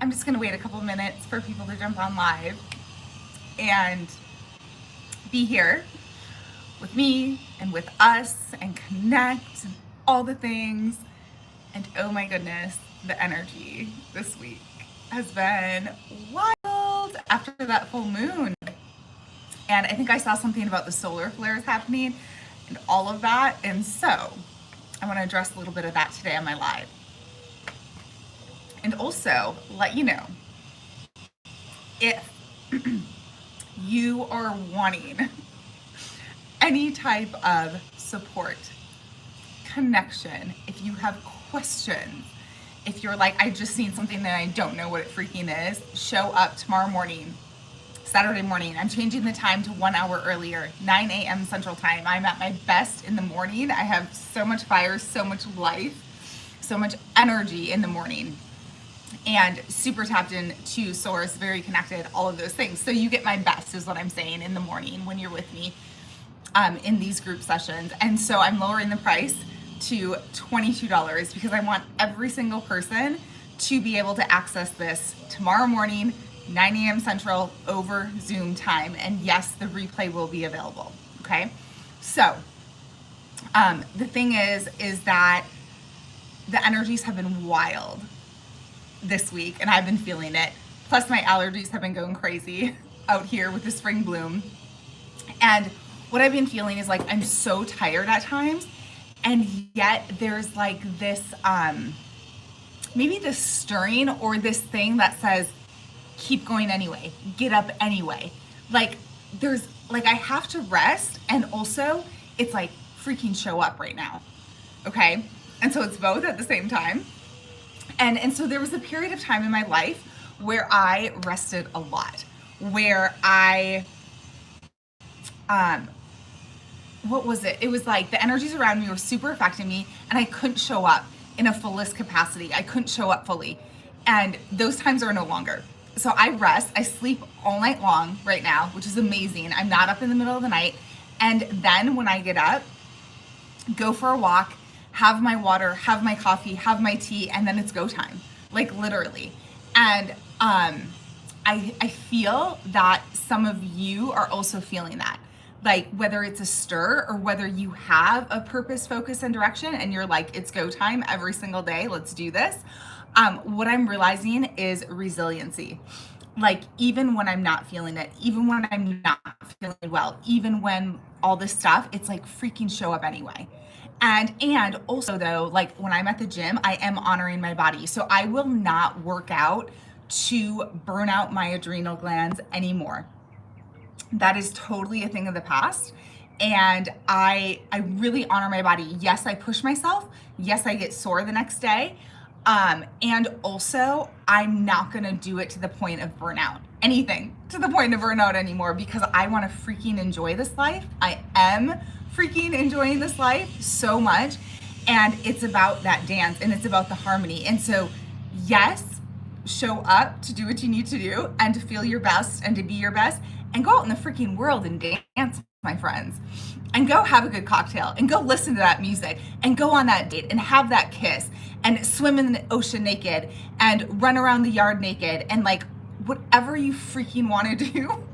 I'm just gonna wait a couple minutes for people to jump on live and be here with me and with us and connect and all the things. And oh my goodness, the energy this week has been wild after that full moon. And I think I saw something about the solar flares happening and all of that. And so I want to address a little bit of that today on my live. And also let you know, if you are wanting any type of support, connection, if you have questions, if you're like, I just seen something that I don't know what it freaking is, show up tomorrow morning, Saturday morning. I'm changing the time to 1 hour earlier, 9 a.m. Central Time. I'm at my best in the morning. I have so much fire, so much life, so much energy in the morning, and super tapped into source, very connected, all of those things. So you get my best is what I'm saying in the morning when you're with me in these group sessions. And so I'm lowering the price to $22 because I want every single person to be able to access this tomorrow morning, 9 a.m. Central over Zoom time. And yes, the replay will be available. Okay. So the thing is that the energies have been wild this week and I've been feeling it. Plus my allergies have been going crazy out here with the spring bloom. And what I've been feeling is like, I'm so tired at times. And yet there's like this, maybe this stirring or this thing that says, keep going anyway, get up anyway. Like there's like, I have to rest. And also it's like freaking show up right now. Okay. And so it's both at the same time. And so there was a period of time in my life where I rested a lot, where I, what was it? It was like the energies around me were super affecting me and I couldn't show up in a fullest capacity. I couldn't show up fully. And those times are no longer. So I rest, I sleep all night long right now, which is amazing. I'm not up in the middle of the night. And then when I get up, go for a walk, have my water, have my coffee, have my tea, and then it's go time, like literally. And I feel that some of you are also feeling that. Like whether it's a stir or whether you have a purpose, focus, and direction, and you're like, it's go time every single day, let's do this. What I'm realizing is resiliency. Like even when I'm not feeling it, even when I'm not feeling well, even when all this stuff, it's like freaking show up anyway. And also though, like when I'm at the gym, I am honoring my body. So I will not work out to burn out my adrenal glands anymore. That is totally a thing of the past. And I really honor my body. Yes, I push myself. Yes, I get sore the next day. And also I'm not gonna do it to the point of burnout, anything to the point of burnout anymore, because I wanna freaking enjoy this life. I am freaking enjoying this life so much. And it's about that dance and it's about the harmony. And so yes, show up to do what you need to do and to feel your best and to be your best and go out in the freaking world and dance, my friends, and go have a good cocktail and go listen to that music and go on that date and have that kiss and swim in the ocean naked and run around the yard naked and like whatever you freaking want to do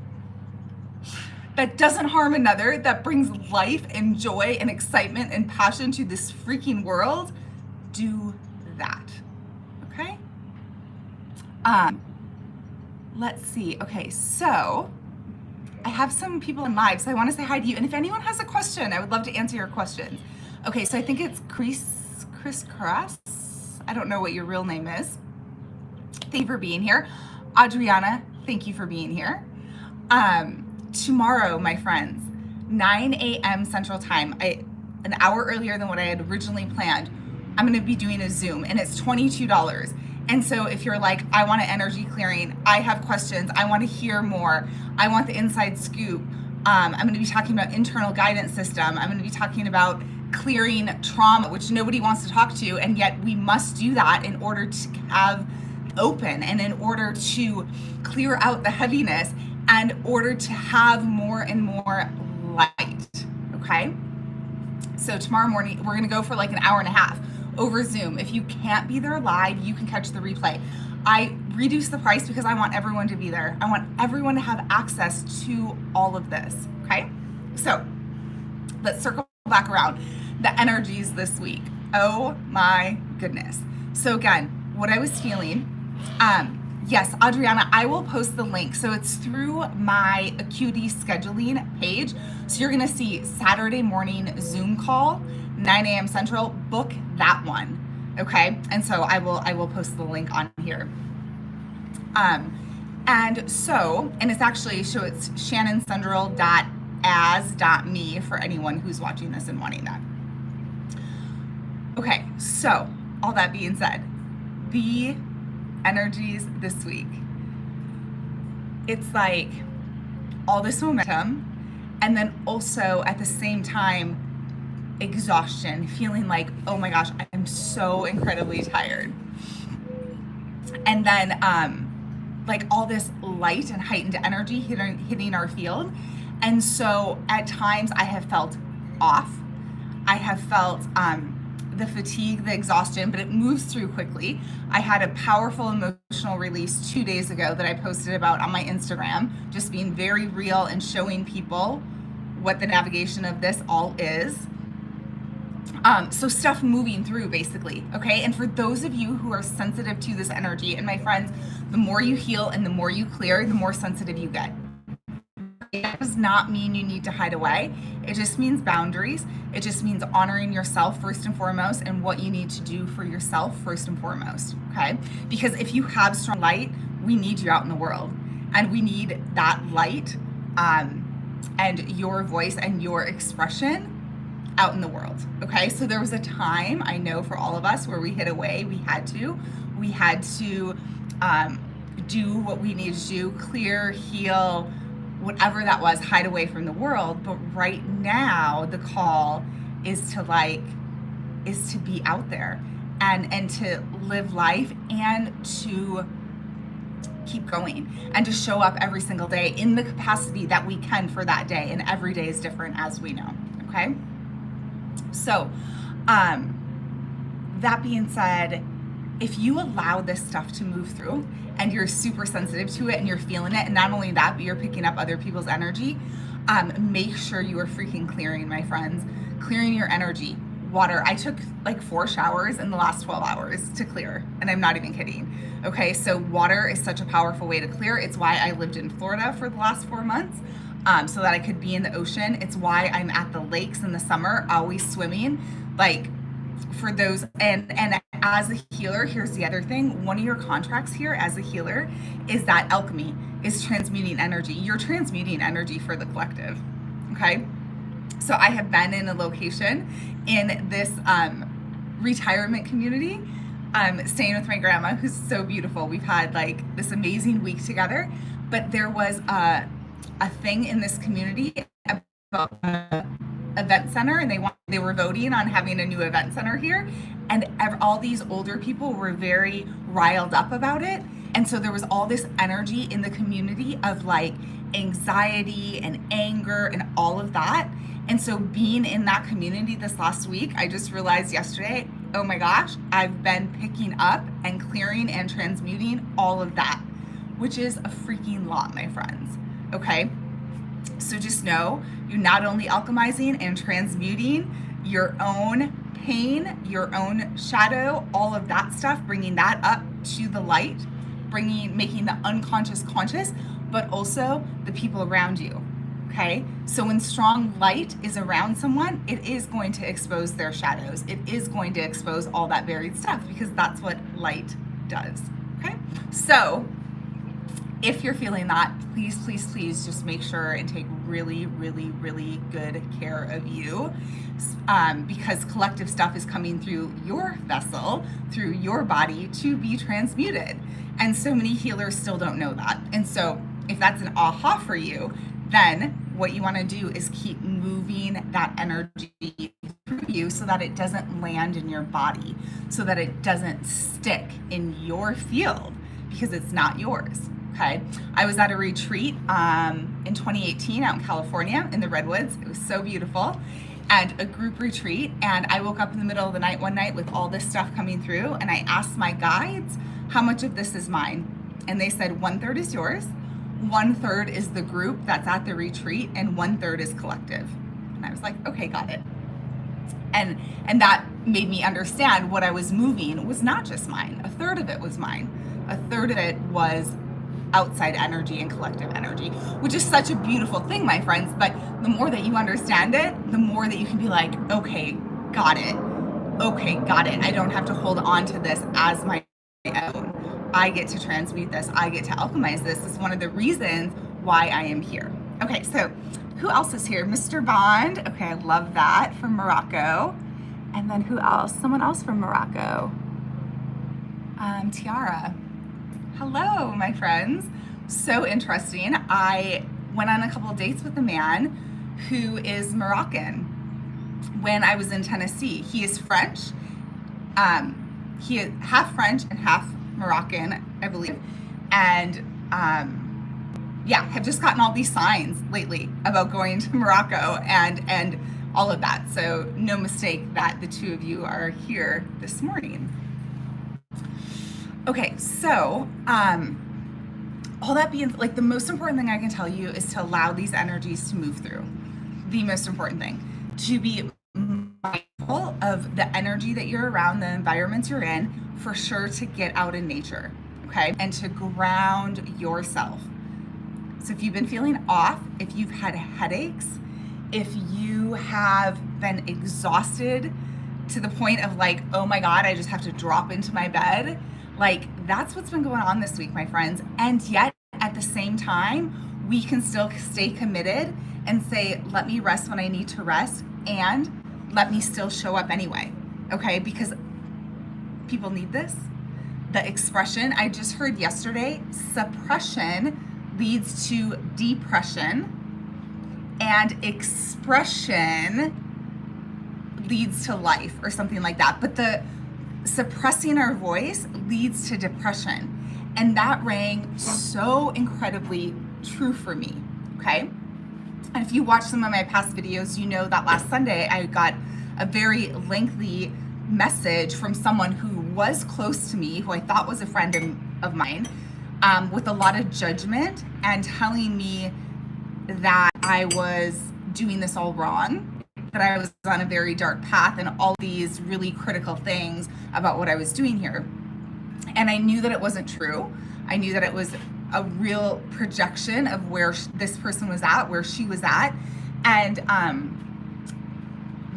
that doesn't harm another, that brings life and joy and excitement and passion to this freaking world, do that. Okay? Let's see. Okay, so I have some people in live, so I want to say hi to you. And if anyone has a question, I would love to answer your questions. Okay, so I think it's Chris Cross. I don't know what your real name is. Thank you for being here. Adriana, thank you for being here. Tomorrow, my friends, 9 a.m. Central Time, an hour earlier than what I had originally planned, I'm going to be doing a Zoom and it's $22. And so if you're like, I want an energy clearing, I have questions, I want to hear more, I want the inside scoop, I'm going to be talking about internal guidance system, I'm going to be talking about clearing trauma, which nobody wants to talk to, and yet we must do that in order to have open and in order to clear out the heaviness and in order to have more and more light, okay? So tomorrow morning, we're gonna go for like an hour and a half. over Zoom. If you can't be there live, you can catch the replay. I reduced the price because I want everyone to be there. I want everyone to have access to all of this, okay? So let's circle back around. The energies this week. Oh my goodness. So again, what I was feeling, yes, Adriana, I will post the link. So it's through my Acuity scheduling page. So you're gonna see Saturday morning Zoom call, 9 a.m. Central, book that one, okay? And so I will post the link on here. And it's actually, so it's shannonsundrell.as.me for anyone who's watching this and wanting that. Okay, so all that being said, the energies this week, it's like all this momentum, and then also at the same time, exhaustion, feeling like, oh my gosh, I'm so incredibly tired. And then like all this light and heightened energy hitting our field. And so at times I have felt off. I have felt the fatigue, the exhaustion, but it moves through quickly. I had a powerful emotional release 2 days ago that I posted about on my Instagram, just being very real and showing people what the navigation of this all is. So stuff moving through basically, okay? And for those of you who are sensitive to this energy, and my friends, the more you heal and the more you clear, the more sensitive you get. It does not mean you need to hide away. It just means boundaries. It just means honoring yourself first and foremost and what you need to do for yourself first and foremost, okay? Because if you have strong light, we need you out in the world. And we need that light and your voice and your expression out in the world, okay? So there was a time, I know for all of us, where we hid away. We had to do what we needed to do, clear, heal, whatever that was, hide away from the world. But right now the call is to be out there and to live life and to keep going and to show up every single day in the capacity that we can for that day. And every day is different, as we know, okay? So that being said, if you allow this stuff to move through and you're super sensitive to it and you're feeling it, and not only that, but you're picking up other people's energy, make sure you are freaking clearing, my friends. Clearing your energy. Water. I took like 4 showers in the last 12 hours to clear, and I'm not even kidding. Okay, so water is such a powerful way to clear. It's why I lived in Florida for the last 4 months, so that I could be in the ocean. It's why I'm at the lakes in the summer, always swimming. Like, for those, and as a healer, here's the other thing. One of your contracts here as a healer is that alchemy is transmuting energy. You're transmuting energy for the collective, okay? So I have been in a location in this retirement community, staying with my grandma, who's so beautiful. We've had like this amazing week together, but there was a thing in this community about event center, and they were voting on having a new event center here, and all these older people were very riled up about it. And so there was all this energy in the community of like anxiety and anger and all of that. And so being in that community this last week, I just realized yesterday, oh my gosh, I've been picking up and clearing and transmuting all of that, which is a freaking lot, my friends, okay? So just know you're not only alchemizing and transmuting your own pain, your own shadow, all of that stuff, bringing that up to the light, making the unconscious conscious, but also the people around you, okay? So when strong light is around someone, it is going to expose their shadows. It is going to expose all that buried stuff, because that's what light does, okay? So if you're feeling that, please, please, please just make sure and take really, really, really good care of you, because collective stuff is coming through your vessel, through your body to be transmuted. And so many healers still don't know that. And so if that's an aha for you, then what you want to do is keep moving that energy through you so that it doesn't land in your body, so that it doesn't stick in your field, because it's not yours. Okay, I was at a retreat in 2018 out in California in the Redwoods. It was so beautiful. and a group retreat. And I woke up in the middle of the night one night with all this stuff coming through, and I asked my guides, how much of this is mine? And they said 1/3 is yours, 1/3 is the group that's at the retreat, and 1/3 is collective. And I was like, okay, got it. And that made me understand what I was moving was not just mine. 1/3 of it was mine. 1/3 of it was outside energy and collective energy, which is such a beautiful thing, my friends. But the more that you understand it, the more that you can be like, okay, got it. Okay, got it. I don't have to hold on to this as my own. I get to transmute this. I get to alchemize this. This is one of the reasons why I am here. Okay, so who else is here? Mr. Bond. Okay, I love that, from Morocco. And then who else? Someone else from Morocco. Tiara. Hello, my friends. So interesting. I went on a couple of dates with a man who is Moroccan when I was in Tennessee. He is French. He is half French and half Moroccan, I believe. And yeah, have just gotten all these signs lately about going to Morocco and all of that. So no mistake that the two of you are here this morning. Okay, so all that being, like, the most important thing I can tell you is to allow these energies to move through. The most important thing, to be mindful of the energy that you're around, the environments you're in, for sure, to get out in nature, okay? And to ground yourself. So if you've been feeling off, if you've had headaches, if you have been exhausted to the point of like, oh my God, I just have to drop into my bed, like, that's what's been going on this week, my friends. And yet at the same time, we can still stay committed and say, let me rest when I need to rest, and let me still show up anyway, okay? Because people need this. The expression I just heard yesterday, suppression leads to depression, and expression leads to life, or something like that. But the suppressing our voice leads to depression. And that rang so incredibly true for me, okay? And if you watch some of my past videos, you know that last Sunday I got a very lengthy message from someone who was close to me, who I thought was a friend of mine, with a lot of judgment and telling me that I was doing this all wrong, that I was on a very dark path, and all these really critical things about what I was doing here. And I knew that it wasn't true. I knew that it was a real projection of where this person was at, where she was at. And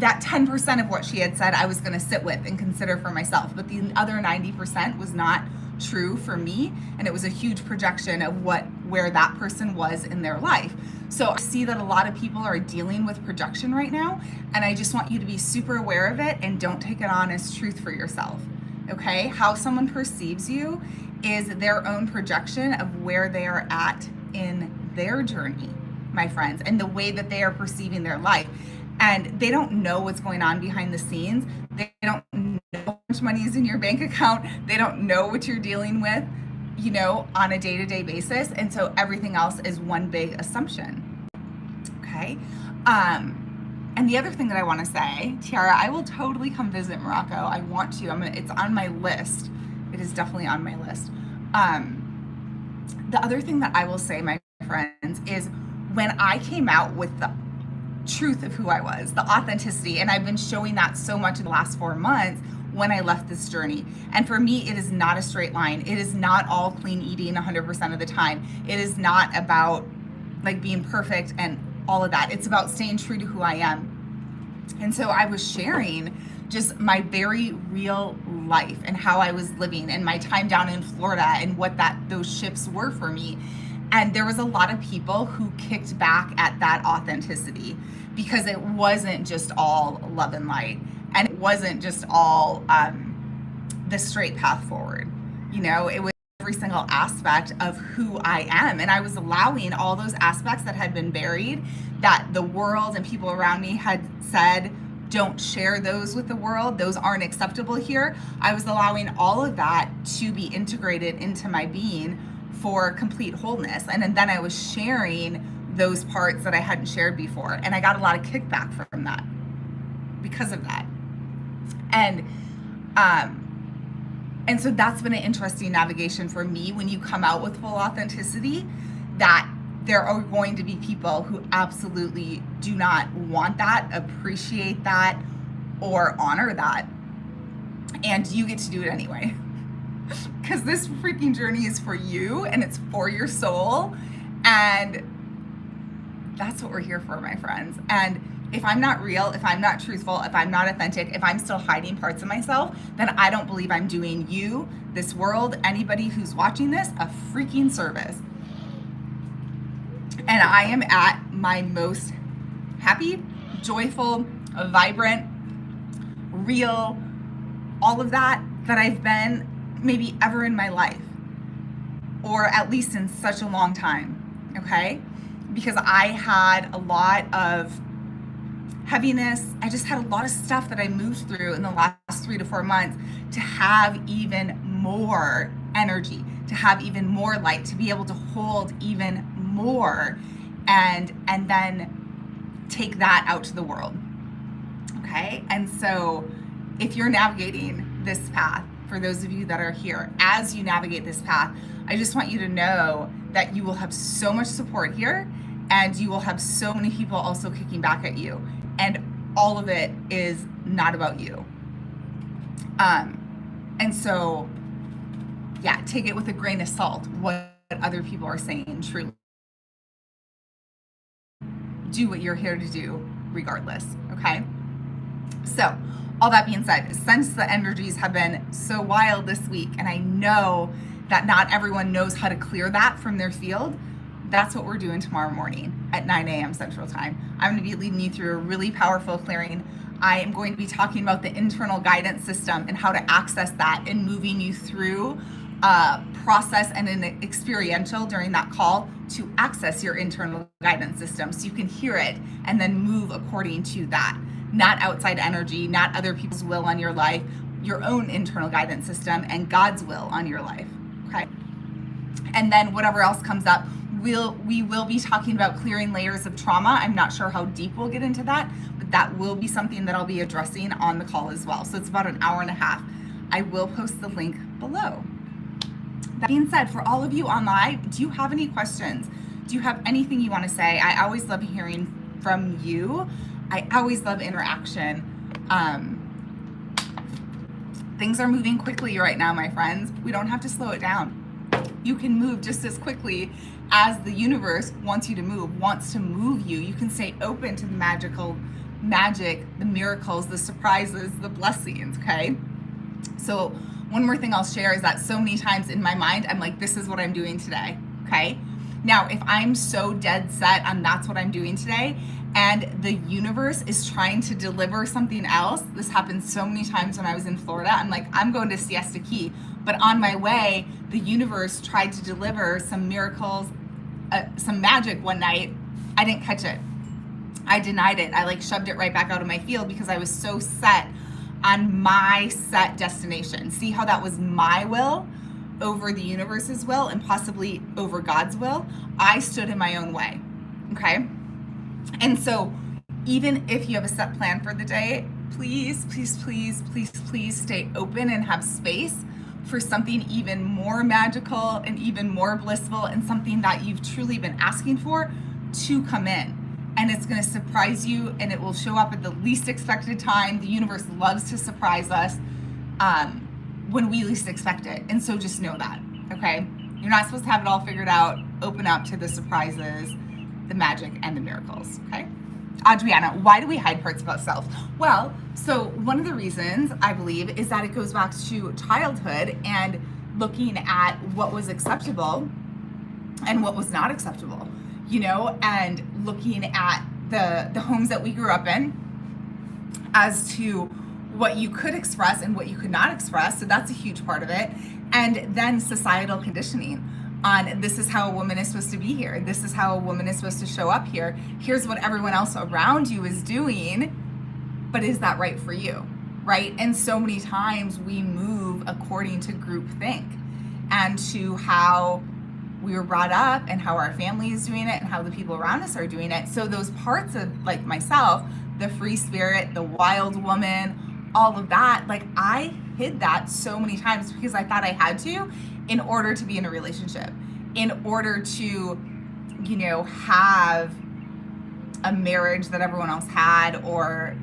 that 10% of what she had said, I was going to sit with and consider for myself. But the other 90% was not true for me. And it was a huge projection of where that person was in their life. So I see that a lot of people are dealing with projection right now. And I just want you to be super aware of it and don't take it on as truth for yourself. Okay? How someone perceives you is their own projection of where they are at in their journey, my friends, and the way that they are perceiving their life. And they don't know what's going on behind the scenes. They don't know how much money is in your bank account. They don't know what you're dealing with, you know, on a day-to-day basis. And so everything else is one big assumption. Okay? And the other thing that I want to say, Tiara, I will totally come visit Morocco. I want to. It's on my list. It is definitely on my list. The other thing that I will say, my friends, is when I came out with the truth of who I was, the authenticity, and I've been showing that so much in the last 4 months when I left this journey. And for me, it is not a straight line. It is not all clean eating 100% of the time. It is not about like being perfect and all of that. It's about staying true to who I am. And so I was sharing just my very real life and how I was living and my time down in Florida and what those shifts were for me. And there was a lot of people who kicked back at that authenticity because it wasn't just all love and light, and it wasn't just all the straight path forward. You know, it was every single aspect of who I am. And I was allowing all those aspects that had been buried, that the world and people around me had said, don't share those with the world. Those aren't acceptable here. I was allowing all of that to be integrated into my being for complete wholeness. And then I was sharing those parts that I hadn't shared before. And I got a lot of kickback from that. because of that. And so that's been an interesting navigation for me when you come out with full authenticity, that there are going to be people who absolutely do not want that, appreciate that, or honor that. And you get to do it anyway. Because this freaking journey is for you and it's for your soul. And that's what we're here for, my friends. And if I'm not real, if I'm not truthful, if I'm not authentic, if I'm still hiding parts of myself, then I don't believe I'm doing you, this world, anybody who's watching this, a freaking service. And I am at my most happy, joyful, vibrant, real, all of that I've been maybe ever in my life, or at least in such a long time, okay? Because I had a lot of heaviness. I just had a lot of stuff that I moved through in the last 3 to 4 months to have even more energy, to have even more light, to be able to hold even more, and then take that out to the world, okay? And so if you're navigating this path, for those of you that are here, as you navigate this path, I just want you to know that you will have so much support here, and you will have so many people also kicking back at you. And all of it is not about you. And so, yeah, take it with a grain of salt, what other people are saying, truly. Do what you're here to do regardless, okay? So, all that being said, since the energies have been so wild this week, and I know that not everyone knows how to clear that from their field, that's what we're doing tomorrow morning at 9 a.m. Central Time. I'm going to be leading you through a really powerful clearing. I am going to be talking about the internal guidance system and how to access that, and moving you through a process and an experiential during that call to access your internal guidance system so you can hear it and then move according to that. Not outside energy, not other people's will on your life, your own internal guidance system and God's will on your life, okay? And then whatever else comes up, we will be talking about clearing layers of trauma. I'm not sure how deep we'll get into that, but that will be something that I'll be addressing on the call as well. So it's about an hour and a half. I will post the link below. That being said, for all of you online, do you have any questions? Do you have anything you want to say? I always love hearing from you. I always love interaction. Things are moving quickly right now, my friends. We don't have to slow it down. You can move just as quickly as the universe wants you to move, wants to move you. You can stay open to the magic, the miracles, the surprises, the blessings, okay? So one more thing I'll share is that so many times in my mind, I'm like, this is what I'm doing today, okay? Now, if I'm so dead set on that's what I'm doing today, and the universe is trying to deliver something else, this happened so many times when I was in Florida, I'm like, I'm going to Siesta Key, but on my way, the universe tried to deliver some miracles, some magic one night. I didn't catch it. I denied it. I like shoved it right back out of my field because I was so set on my set destination. See how that was my will over the universe's will and possibly over God's will? I stood in my own way, okay? And so even if you have a set plan for the day, please, please, please, please, please stay open and have space for something even more magical and even more blissful and something that you've truly been asking for to come in. And it's going to surprise you, and it will show up at the least expected time. The universe loves to surprise us when we least expect it. And so just know that, okay? You're not supposed to have it all figured out. Open up to the surprises, the magic, and the miracles, okay? Adriana, why do we hide parts of ourselves? Well, so one of the reasons I believe is that it goes back to childhood and looking at what was acceptable and what was not acceptable, you know, and looking at the homes that we grew up in as to what you could express and what you could not express. So that's a huge part of it. And then societal conditioning on this is how a woman is supposed to be here. This is how a woman is supposed to show up here. Here's what everyone else around you is doing, but is that right for you, right? And so many times we move according to groupthink and to how we were brought up and how our family is doing it and how the people around us are doing it. So those parts of like myself the free spirit, the wild woman, all of that. Like, I hid that so many times because I thought I had to in order to be in a relationship, in order to, have a marriage that everyone else had, or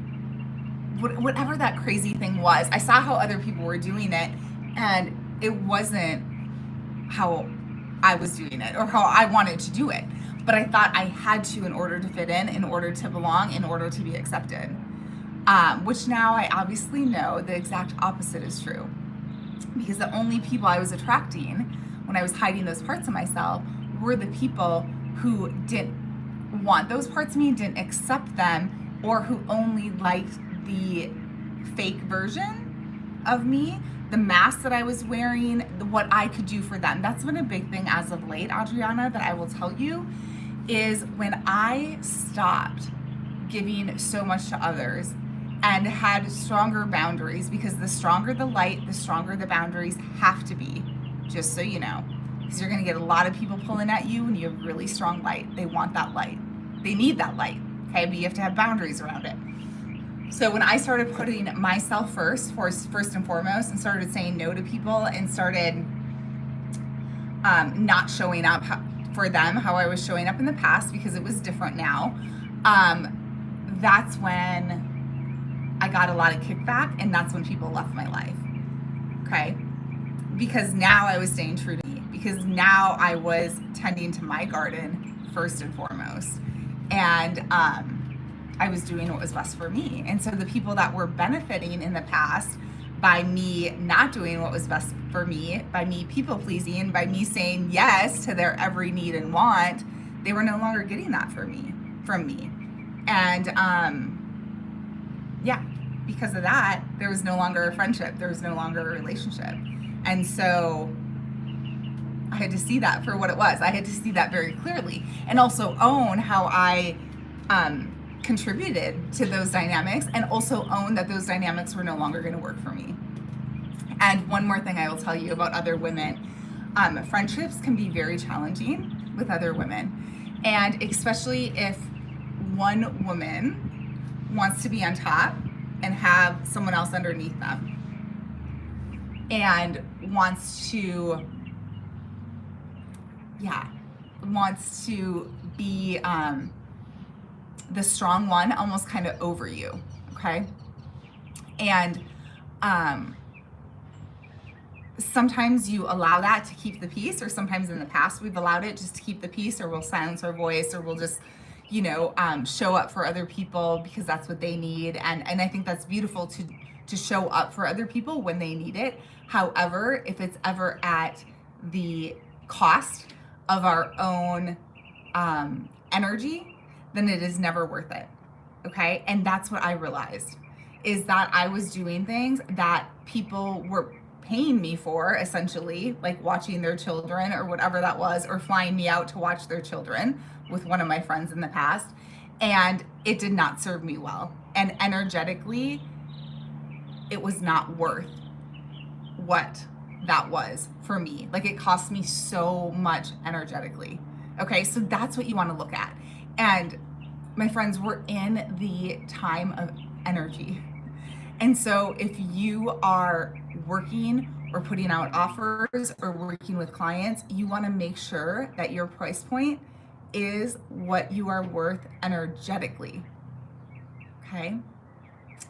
whatever that crazy thing was. I saw how other people were doing it, and it wasn't how I was doing it or how I wanted to do it. But I thought I had to in order to fit in order to belong, in order to be accepted. Which now I obviously know the exact opposite is true. Because the only people I was attracting when I was hiding those parts of myself were the people who didn't want those parts of me, didn't accept them, or who only liked the fake version of me, the mask that I was wearing, what I could do for them. That's been a big thing as of late, Adriana, that I will tell you, is when I stopped giving so much to others and had stronger boundaries, because the stronger the light, the stronger the boundaries have to be, just so you know. Because you're gonna get a lot of people pulling at you when you have really strong light. They want that light. They need that light, okay? But you have to have boundaries around it. So when I started putting myself first and foremost, and started saying no to people, and started not showing up for them how I was showing up in the past, because it was different now, that's when I got a lot of kickback, and that's when people left my life, okay? Because now I was staying true to me, because now I was tending to my garden first and foremost, and I was doing what was best for me. And so the people that were benefiting in the past by me not doing what was best for me, by me people pleasing, by me saying yes to their every need and want, they were no longer getting that from me. And yeah, because of that, there was no longer a friendship, there was no longer a relationship. And so I had to see that for what it was. I had to see that very clearly, and also own how I contributed to those dynamics, and also own that those dynamics were no longer going to work for me. And one more thing I will tell you about other women. Friendships can be very challenging with other women, and especially if one woman wants to be on top and have someone else underneath them, and wants to be the strong one, almost kind of over you, okay? And sometimes you allow that to keep the peace, or sometimes in the past we've allowed it just to keep the peace, or we'll silence our voice, or we'll just show up for other people because that's what they need. And I think that's beautiful to show up for other people when they need it. However, if it's ever at the cost of our own energy, then it is never worth it, okay? And that's what I realized, is that I was doing things that people were paying me for, essentially, like watching their children or whatever that was, or flying me out to watch their children with one of my friends in the past, and it did not serve me well. And energetically, it was not worth what that was for me. Like, it cost me so much energetically, okay? So that's what you want to look at. And my friends, we're in the time of energy. And so if you are working or putting out offers or working with clients, you want to make sure that your price point is what you are worth energetically, okay?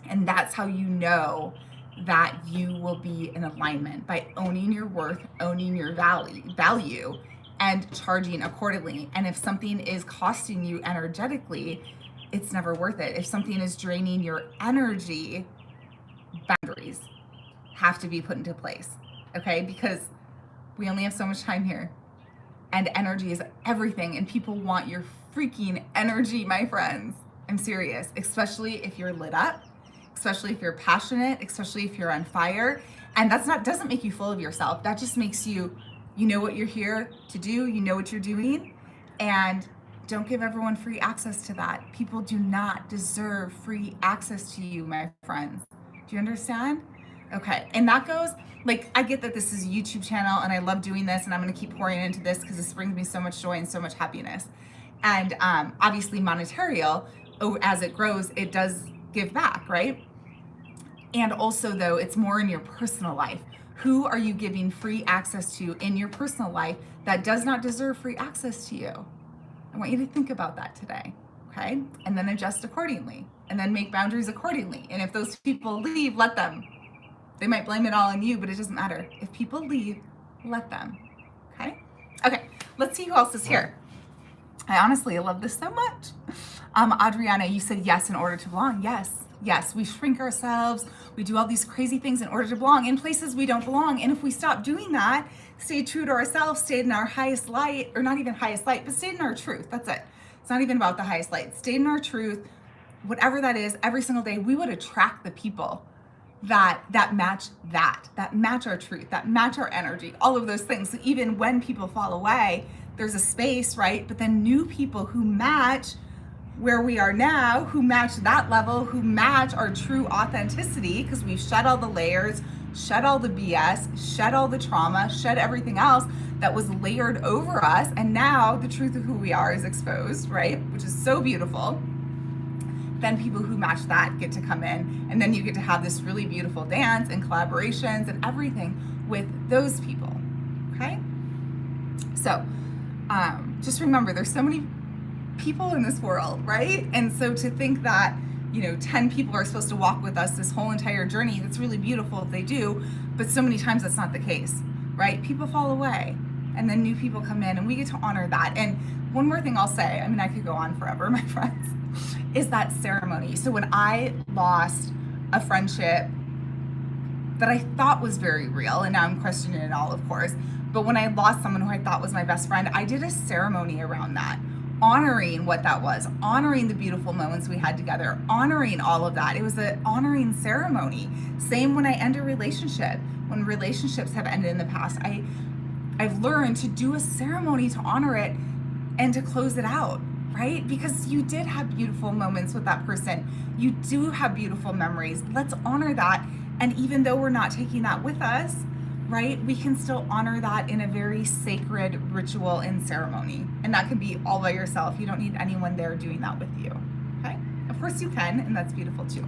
And that's how you know that you will be in alignment, by owning your worth, owning your value, and charging accordingly. And if something is costing you energetically, it's never worth it. If something is draining your energy, boundaries have to be put into place, okay? Because we only have so much time here, and energy is everything, and people want your freaking energy, my friends. I'm serious, especially if you're lit up, especially if you're passionate, especially if you're on fire. And doesn't make you full of yourself. That just makes you know what you're here to do, you know what you're doing, and don't give everyone free access to that. People do not deserve free access to you, my friends. Do you understand? Okay, and that goes, like, I get that this is a YouTube channel and I love doing this, and I'm gonna keep pouring into this because this brings me so much joy and so much happiness. And obviously monetarial, as it grows, it does give back, right? And also, though, it's more in your personal life. Who are you giving free access to in your personal life that does not deserve free access to you? I want you to think about that today, okay? And then adjust accordingly, and then make boundaries accordingly. And if those people leave, let them. They might blame it all on you, but it doesn't matter. If people leave, let them, okay? Okay, let's see who else is here. I honestly love this so much. Adriana, you said yes in order to belong. Yes, we shrink ourselves. We do all these crazy things in order to belong in places we don't belong. And if we stop doing that, stay true to ourselves, stay in our highest light, or not even highest light, but stay in our truth. That's it. It's not even about the highest light. Stay in our truth, whatever that is, every single day. We would attract the people that match our truth, that match our energy, all of those things. So even when people fall away, there's a space, right? But then new people who match where we are now, who match that level, who match our true authenticity, because we've shed all the layers, shed all the BS, shed all the trauma, shed everything else that was layered over us. And now the truth of who we are is exposed, right? Which is so beautiful. Then people who match that get to come in, and then you get to have this really beautiful dance and collaborations and everything with those people, okay? So just remember, there's so many people in this world, right? And so to think that, 10 people are supposed to walk with us this whole entire journey, that's really beautiful if they do, but so many times that's not the case, right? People fall away, and then new people come in, and we get to honor that. And one more thing I'll say, I could go on forever, my friends, is that ceremony. So when I lost a friendship that I thought was very real, and now I'm questioning it all, of course, but when I lost someone who I thought was my best friend, I did a ceremony around that, honoring what that was, honoring the beautiful moments we had together, honoring all of that. It was an honoring ceremony. Same when I end a relationship. When relationships have ended in the past, I've learned to do a ceremony to honor it and to close it out, right? Because you did have beautiful moments with that person. You do have beautiful memories. Let's honor that. And even though we're not taking that with us, right, we can still honor that in a very sacred ritual and ceremony. And that can be all by yourself. You don't need anyone there doing that with you, okay? Of course you can, and that's beautiful too.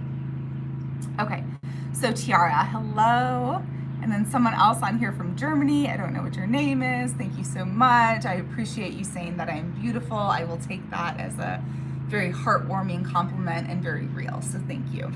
Okay, so Tiara, hello. And then someone else on here from Germany. I don't know what your name is. Thank you so much. I appreciate you saying that I'm beautiful. I will take that as a very heartwarming compliment and very real. So thank you.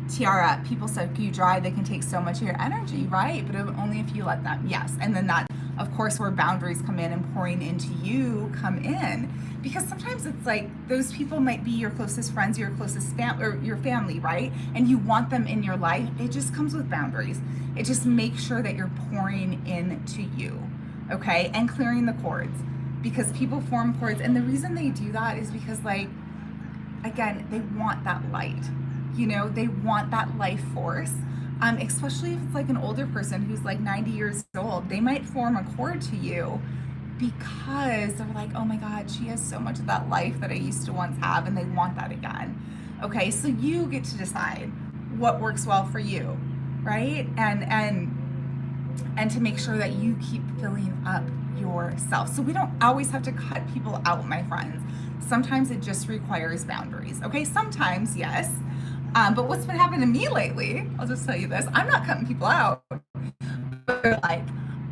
Tiara, people suck you dry. They can take so much of your energy, right? But only if you let them. Yes. And then that, of course, where boundaries come in and pouring into you come in. Because sometimes it's like those people might be your closest friends, your closest your family, right? And you want them in your life. It just comes with boundaries. It just makes sure that you're pouring into you, okay? And clearing the cords, because people form cords. And the reason they do that is because, like, again, they want that light. They want that life force. Especially if it's like an older person who's like 90 years old, they might form a cord to you because they're like, oh my God, she has so much of that life that I used to once have, and they want that again. Okay, so you get to decide what works well for you, right? And to make sure that you keep filling up yourself. So we don't always have to cut people out, my friends. Sometimes it just requires boundaries. Okay, sometimes, yes. But what's been happening to me lately, I'll just tell you this, I'm not cutting people out. But like,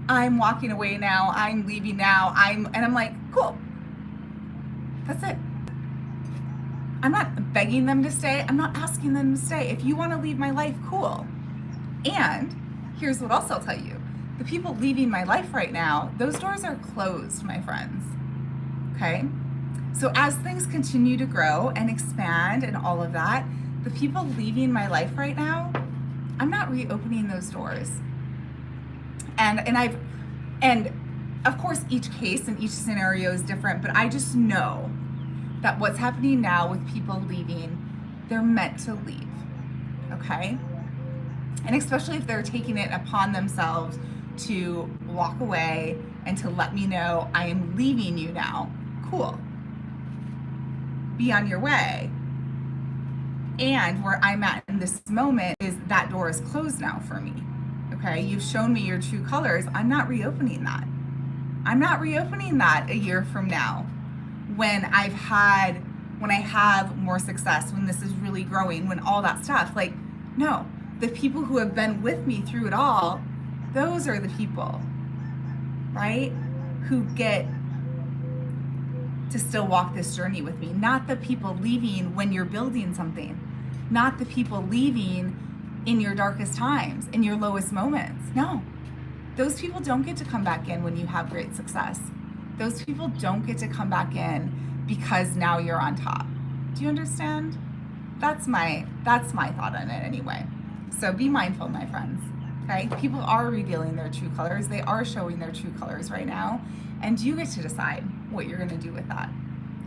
I'm walking away now, I'm leaving now, and I'm like, cool. That's it. I'm not begging them to stay. I'm not asking them to stay. If you want to leave my life, cool. And here's what else I'll tell you. The people leaving my life right now, those doors are closed, my friends. Okay? So as things continue to grow and expand and all of that, the people leaving my life right now, I'm not reopening those doors. And of course each case and each scenario is different, but I just know that what's happening now with people leaving, they're meant to leave. Okay? And especially if they're taking it upon themselves to walk away and to let me know, I am leaving you now. Cool. Be on your way. And where I'm at in this moment is that door is closed now for me. Okay, you've shown me your true colors. I'm not reopening that. I'm not reopening that a year from now when I've had when I have more success, when this is really growing, when all that stuff. Like, no, the people who have been with me through it all, those are the people, right? Who get to still walk this journey with me, not the people leaving when you're building something, not the people leaving in your darkest times, in your lowest moments. No, those people don't get to come back in when you have great success. Those people don't get to come back in because now you're on top. Do you understand? That's my thought on it anyway. So be mindful, my friends. Okay? People are revealing their true colors. They are showing their true colors right now, and you get to decide what you're going to do with that.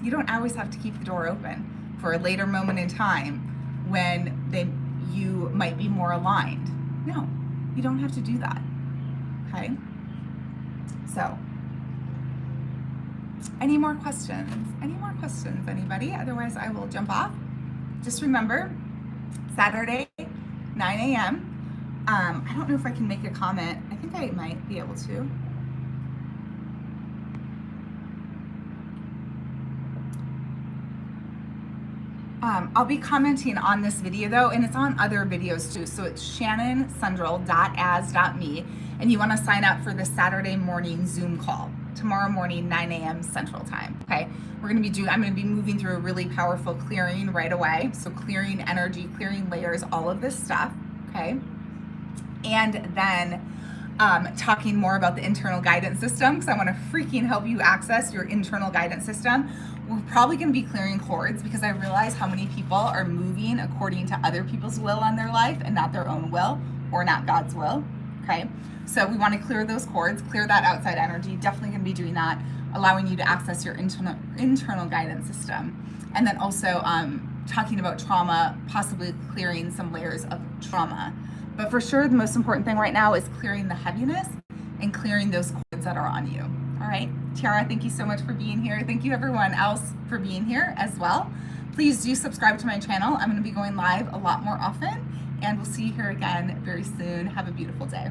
You don't always have to keep the door open for a later moment in time when you might be more aligned. No, you don't have to do that. Okay? So, any more questions? Any more questions, anybody? Otherwise, I will jump off. Just remember, Saturday, 9 a.m. I don't know if I can make a comment. I think I might be able to. I'll be commenting on this video though, and it's on other videos too. So it's shannonsundrell.as.me, and you want to sign up for the Saturday morning Zoom call tomorrow morning, 9 a.m. Central Time. Okay, I'm going to be moving through a really powerful clearing right away. So clearing energy, clearing layers, all of this stuff. Okay, and then talking more about the internal guidance system, because I want to freaking help you access your internal guidance system. We're probably going to be clearing cords because I realize how many people are moving according to other people's will on their life and not their own will, or not God's will. Okay, so we want to clear those cords, clear that outside energy. Definitely going to be doing that, allowing you to access your internal guidance system. And then also talking about trauma, possibly clearing some layers of trauma. But for sure, the most important thing right now is clearing the heaviness and clearing those cords that are on you. All right, Tiara, thank you so much for being here. Thank you everyone else for being here as well. Please do subscribe to my channel. I'm going to be going live a lot more often, and we'll see you here again very soon. Have a beautiful day.